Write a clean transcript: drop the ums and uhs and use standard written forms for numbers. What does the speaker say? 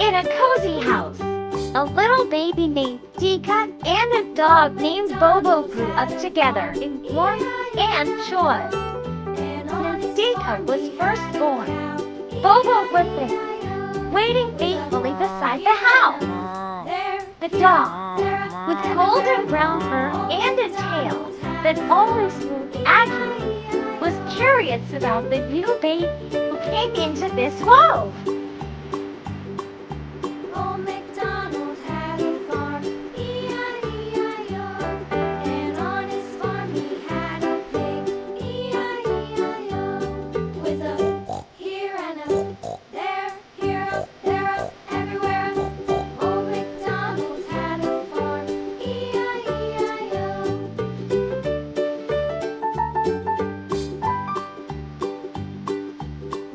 In a cozy house, a little baby named Dika and a dog named Bobo grew up together in warmth and joy. When Dika was first born, Bobo was there, waiting faithfully beside the house. The dog, with golden brown fur and a tail that always moved accurately, was curious about the new baby who came into this world.